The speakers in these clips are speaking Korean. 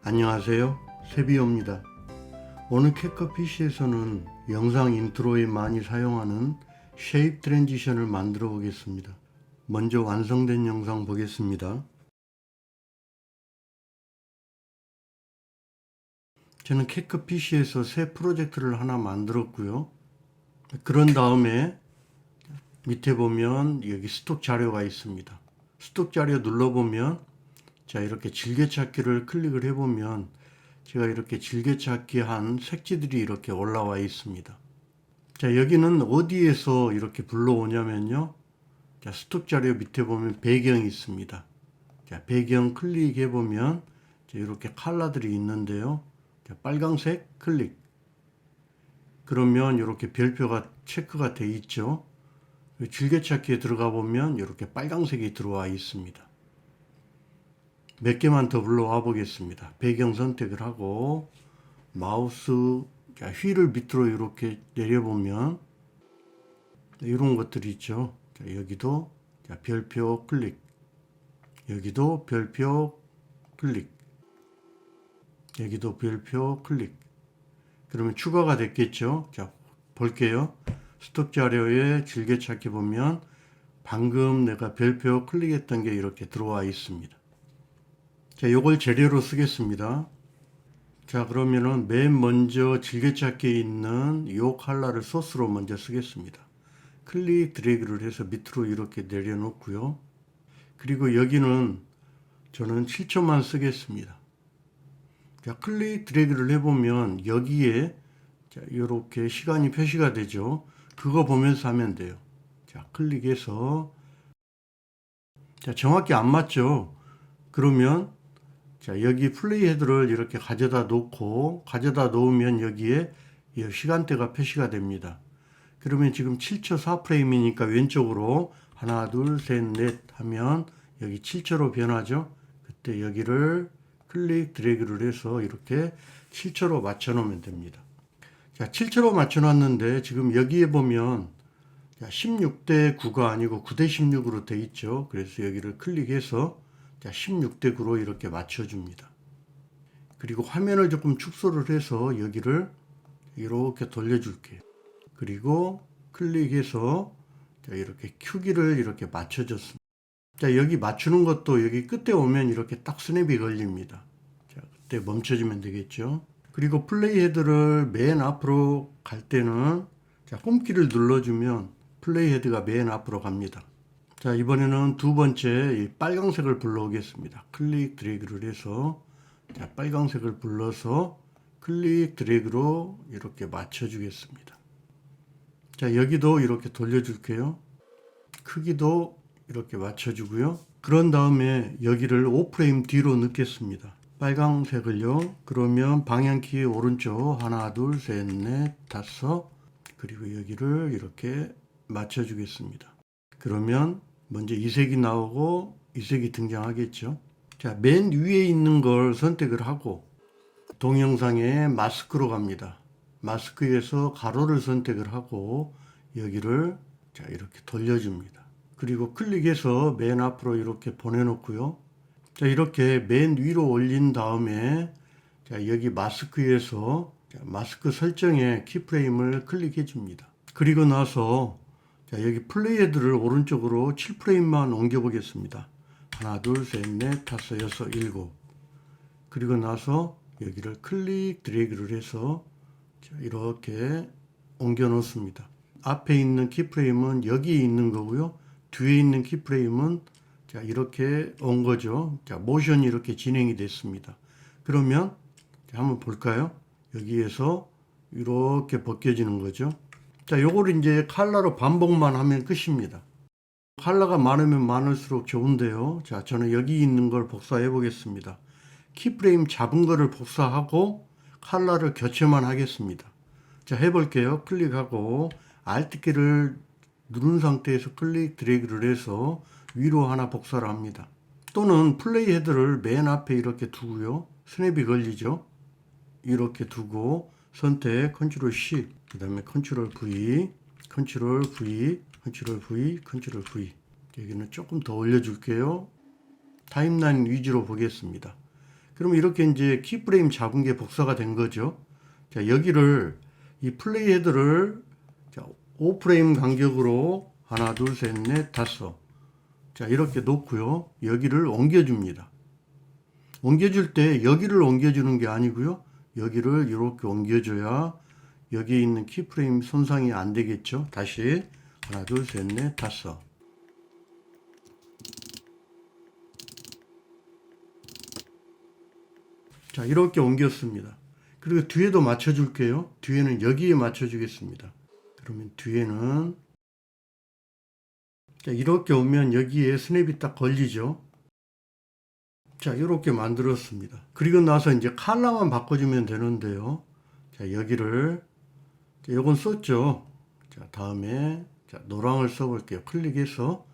안녕하세요. 세비오입니다. 오늘 캣컷 PC에서는 영상 인트로에 많이 사용하는 쉐입 트랜지션을 만들어 보겠습니다. 먼저 완성된 영상 보겠습니다. 저는 캣컷 PC에서 새 프로젝트를 하나 만들었고요. 그런 다음에 밑에 보면 여기 스톡 자료가 있습니다. 스톡 자료 눌러보면 자, 이렇게 즐겨찾기를 클릭을 해보면 제가 이렇게 즐겨찾기 한 색지들이 이렇게 올라와 있습니다. 자, 여기는 어디에서 이렇게 불러오냐면요. 자, 스톡 자료 밑에 보면 배경이 있습니다. 자, 배경 클릭해 보면 이렇게 컬러들이 있는데요. 자, 빨강색 클릭. 그러면 이렇게 별표가 체크가 돼 있죠. 즐겨찾기에 들어가 보면 이렇게 빨강색이 들어와 있습니다. 몇 개만 더 불러와 보겠습니다. 배경 선택을 하고 마우스 휠을 밑으로 이렇게 내려보면 이런 것들이 있죠. 자, 여기도 별표 클릭, 여기도 별표 클릭, 여기도 별표 클릭. 그러면 추가가 됐겠죠. 자, 볼게요. 스톡 자료에 즐겨찾기 보면 방금 내가 별표 클릭했던 게 이렇게 들어와 있습니다. 자, 요걸 재료로 쓰겠습니다. 자, 그러면은 맨 먼저 즐겨찾기에 있는 이 컬러를 소스로 먼저 쓰겠습니다. 클릭 드래그를 해서 밑으로 이렇게 내려놓고요. 그리고 여기는 저는 7초만 쓰겠습니다. 자, 클릭 드래그를 해보면 여기에 자, 이렇게 시간이 표시가 되죠. 그거 보면서 하면 돼요. 자, 클릭해서 자, 정확히 안 맞죠? 그러면 자, 여기 플레이 헤드를 이렇게 가져다 놓고 가져다 놓으면 여기에 시간대가 표시가 됩니다. 그러면 지금 7초 4프레임이니까 왼쪽으로 하나 둘 셋 넷 하면 여기 7초로 변하죠. 그때 여기를 클릭 드래그를 해서 이렇게 7초로 맞춰 놓으면 됩니다. 자, 7초로 맞춰 놨는데 지금 여기에 보면 16대 9가 아니고 9대 16으로 돼 있죠. 그래서 여기를 클릭해서 16대 9로 이렇게 맞춰줍니다. 그리고 화면을 조금 축소를 해서 여기를 이렇게 돌려줄게요. 그리고 클릭해서 이렇게 Q기를 이렇게 맞춰줬습니다. 자, 여기 맞추는 것도 여기 끝에 오면 이렇게 딱 스냅이 걸립니다. 자, 그때 멈춰주면 되겠죠. 그리고 플레이 헤드를 맨 앞으로 갈 때는 자, 홈키를 눌러주면 플레이 헤드가 맨 앞으로 갑니다. 자, 이번에는 두 번째 이 빨강색을 불러오겠습니다. 클릭 드래그를 해서 자, 빨강색을 불러서 클릭 드래그로 이렇게 맞춰주겠습니다. 자, 여기도 이렇게 돌려줄게요. 크기도 이렇게 맞춰주고요. 그런 다음에 여기를 5프레임 뒤로 넣겠습니다. 빨강색을요. 그러면 방향키 오른쪽 하나 둘 셋 넷 다섯 그리고 여기를 이렇게 맞춰주겠습니다. 그러면 먼저 이 색이 나오고 이 색이 등장하겠죠. 자, 맨 위에 있는 걸 선택을 하고 동영상에 마스크로 갑니다. 마스크에서 가로를 선택을 하고 여기를 자, 이렇게 돌려줍니다. 그리고 클릭해서 맨 앞으로 이렇게 보내놓고요. 자, 이렇게 맨 위로 올린 다음에 자, 여기 마스크에서 자, 마스크 설정에 키프레임을 클릭해 줍니다. 그리고 나서 자, 여기 플레이 헤드를 오른쪽으로 7프레임만 옮겨 보겠습니다. 하나, 둘, 셋, 넷, 다섯, 여섯, 일곱. 그리고 나서 여기를 클릭 드래그를 해서 자, 이렇게 옮겨 놓습니다. 앞에 있는 키프레임은 여기 있는 거고요. 뒤에 있는 키프레임은 자, 이렇게 온 거죠. 자, 모션이 이렇게 진행이 됐습니다. 그러면 자, 한번 볼까요? 여기에서 이렇게 벗겨지는 거죠. 자, 요걸 이제 컬러로 반복만 하면 끝입니다. 컬러가 많으면 많을수록 좋은데요. 자, 저는 여기 있는 걸 복사해 보겠습니다. 키프레임 잡은 거를 복사하고 컬러를 교체만 하겠습니다. 자, 해볼게요. 클릭하고 Alt키를 누른 상태에서 클릭 드래그를 해서 위로 하나 복사를 합니다. 또는 플레이 헤드를 맨 앞에 이렇게 두고요. 스냅이 걸리죠. 이렇게 두고 선택 컨트롤 C 그 다음에 컨트롤 V 컨트롤 V 컨트롤 V 컨트롤 V 여기는 조금 더 올려줄게요. 타임라인 위주로 보겠습니다. 그러면 이렇게 이제 키프레임 잡은 게 복사가 된 거죠. 자, 여기를 이 플레이 헤드를 자, 5프레임 간격으로 하나, 둘, 셋, 넷, 다섯. 자, 이렇게 놓고요. 여기를 옮겨줍니다. 옮겨줄 때 여기를 옮겨주는 게 아니고요. 여기를 이렇게 옮겨줘야 여기에 있는 키프레임 손상이 안 되겠죠. 다시 하나, 둘, 셋, 넷, 다섯. 자, 이렇게 옮겼습니다. 그리고 뒤에도 맞춰줄게요. 뒤에는 여기에 맞춰주겠습니다. 그러면 뒤에는 자, 이렇게 오면 여기에 스냅이 딱 걸리죠. 자, 이렇게 만들었습니다. 그리고 나서 이제 컬러만 바꿔주면 되는데요. 자, 여기를 자, 요건 썼죠. 자, 다음에 자, 노랑을 써볼게요. 클릭해서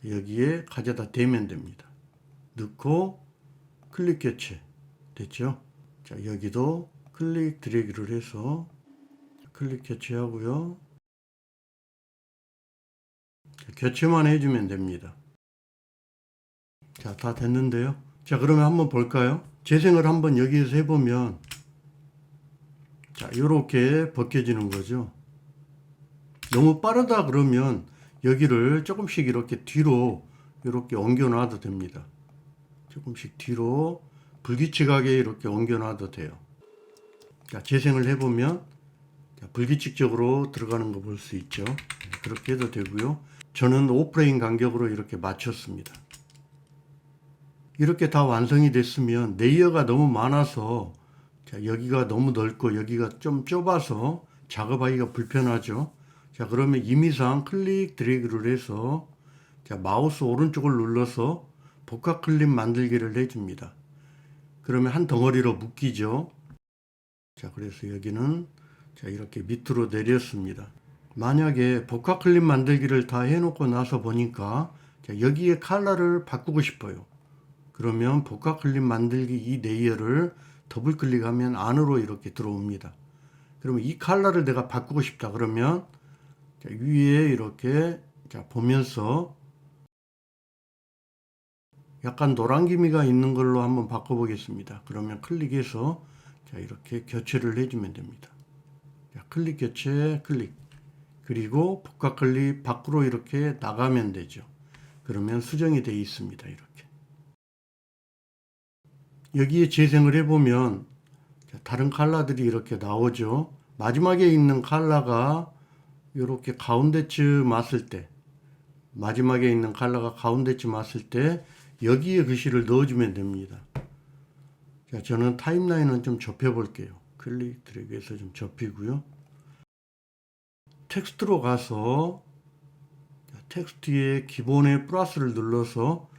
여기에 가져다 대면 됩니다. 넣고 클릭 교체 됐죠. 자, 여기도 클릭 드래그를 해서 클릭 교체하고요. 자, 교체만 해주면 됩니다. 자, 다 됐는데요. 자, 그러면 한번 볼까요? 재생을 한번 여기에서 해보면 자, 이렇게 벗겨지는 거죠. 너무 빠르다 그러면 여기를 조금씩 이렇게 뒤로 이렇게 옮겨 놔도 됩니다. 조금씩 뒤로 불규칙하게 이렇게 옮겨 놔도 돼요. 자, 재생을 해보면 자, 불규칙적으로 들어가는 거 볼 수 있죠. 그렇게 해도 되고요. 저는 5프레임 간격으로 이렇게 맞췄습니다. 이렇게 다 완성이 됐으면 레이어가 너무 많아서 자, 여기가 너무 넓고 여기가 좀 좁아서 작업하기가 불편하죠. 자, 그러면 임의상 클릭 드래그를 해서 자, 마우스 오른쪽을 눌러서 복합 클립 만들기를 해줍니다. 그러면 한 덩어리로 묶이죠. 자, 그래서 여기는 자, 이렇게 밑으로 내렸습니다. 만약에 복합 클립 만들기를 다 해놓고 나서 보니까 자, 여기에 컬러를 바꾸고 싶어요. 그러면 복합 클립 만들기 이 레이어를 더블 클릭하면 안으로 이렇게 들어옵니다. 그러면 이 컬러를 내가 바꾸고 싶다 그러면 자, 위에 이렇게 자, 보면서 약간 노란 기미가 있는 걸로 한번 바꿔보겠습니다. 그러면 클릭해서 자, 이렇게 교체를 해주면 됩니다. 자, 클릭 교체 클릭 그리고 복합 클립 밖으로 이렇게 나가면 되죠. 그러면 수정이 되어 있습니다. 이렇게 여기에 재생을 해보면 다른 컬러들이 이렇게 나오죠. 마지막에 있는 컬러가 이렇게 가운데쯤 왔을 때 마지막에 있는 컬러가 가운데쯤 왔을 때 여기에 글씨를 넣어주면 됩니다. 자, 저는 타임라인은 좀 좁혀 볼게요. 클릭 드래그해서 좀 좁히고요. 텍스트로 가서 텍스트에 기본의 플러스를 눌러서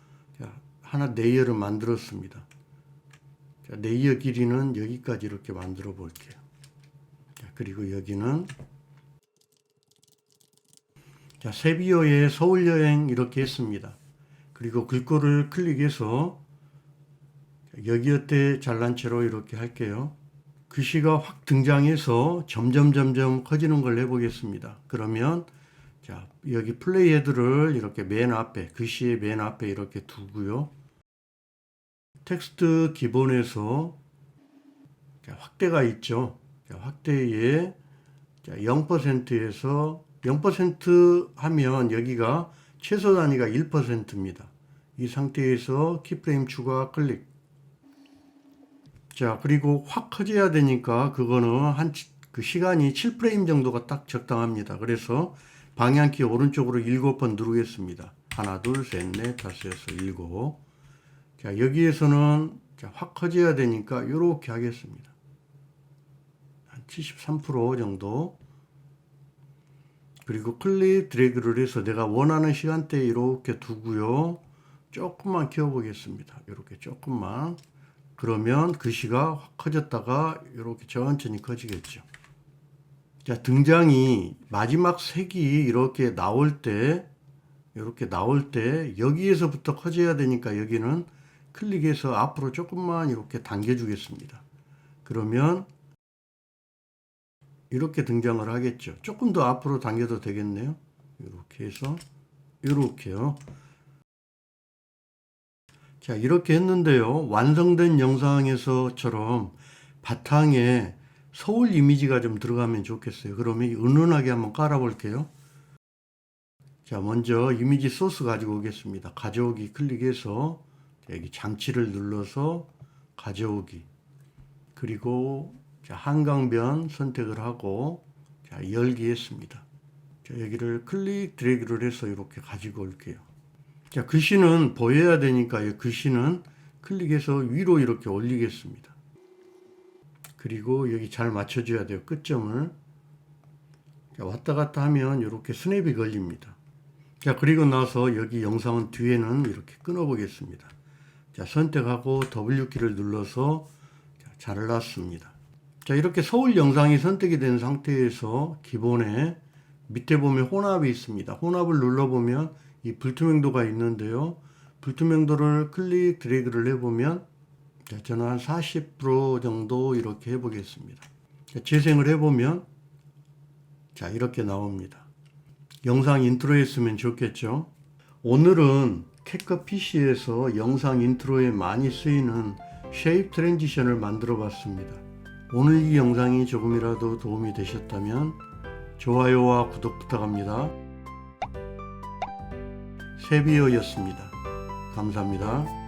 하나 레이어를 만들었습니다. 자, 레이어 길이는 여기까지 이렇게 만들어 볼게요. 자, 그리고 여기는 자, 세비어의 서울여행 이렇게 했습니다. 그리고 글꼴을 클릭해서 여기어때 잘난 채로 이렇게 할게요. 글씨가 확 등장해서 점점 커지는 걸 해보겠습니다. 그러면 자, 여기 플레이 헤드를 이렇게 맨 앞에 글씨의 맨 앞에 이렇게 두고요. 텍스트 기본에서 자, 확대가 있죠. 자, 확대에 0%에서 0% 하면 여기가 최소 단위가 1%입니다. 이 상태에서 키프레임 추가 클릭. 자, 그리고 확 커져야 되니까 그거는 그 시간이 7프레임 정도가 딱 적당합니다. 그래서 방향키 오른쪽으로 7번 누르겠습니다. 하나, 둘, 셋, 넷, 다섯, 여섯, 일곱. 자, 여기에서는 자, 확 커져야 되니까 이렇게 하겠습니다. 한 73% 정도. 그리고 클릭 드래그를 해서 내가 원하는 시간대에 이렇게 두고요. 조금만 키워보겠습니다. 이렇게 조금만. 그러면 글씨가 확 커졌다가 이렇게 천천히 커지겠죠. 자, 등장이 마지막 색이 이렇게 나올 때 여기에서부터 커져야 되니까 여기는 클릭해서 앞으로 조금만 이렇게 당겨주겠습니다. 그러면 이렇게 등장을 하겠죠. 조금 더 앞으로 당겨도 되겠네요. 이렇게 해서 이렇게요. 자, 이렇게 했는데요. 완성된 영상에서처럼 바탕에 서울 이미지가 좀 들어가면 좋겠어요. 그러면 은은하게 한번 깔아 볼게요. 자, 먼저 이미지 소스 가지고 오겠습니다. 가져오기 클릭해서 여기 장치를 눌러서 가져오기. 그리고 자, 한강변 선택을 하고 자, 열기 했습니다. 자, 여기를 클릭 드래그를 해서 이렇게 가지고 올게요. 자, 글씨는 보여야 되니까 이 글씨는 클릭해서 위로 이렇게 올리겠습니다. 그리고 여기 잘 맞춰줘야 돼요. 끝점을. 자, 왔다 갔다 하면 이렇게 스냅이 걸립니다. 자, 그리고 나서 여기 영상은 뒤에는 이렇게 끊어 보겠습니다. 자, 선택하고 W키를 눌러서 잘랐습니다. 자, 이렇게 서울 영상이 선택이 된 상태에서 기본에 밑에 보면 혼합이 있습니다. 혼합을 눌러보면 이 불투명도가 있는데요. 불투명도를 클릭 드래그를 해보면 자, 저는 한 40% 정도 이렇게 해보겠습니다. 자, 재생을 해보면 자, 이렇게 나옵니다. 영상 인트로에 쓰면 좋겠죠. 오늘은 캡컷 PC에서 영상 인트로에 많이 쓰이는 쉐입 트랜지션을 만들어 봤습니다. 오늘 이 영상이 조금이라도 도움이 되셨다면 좋아요와 구독 부탁합니다. 세비어였습니다. 감사합니다.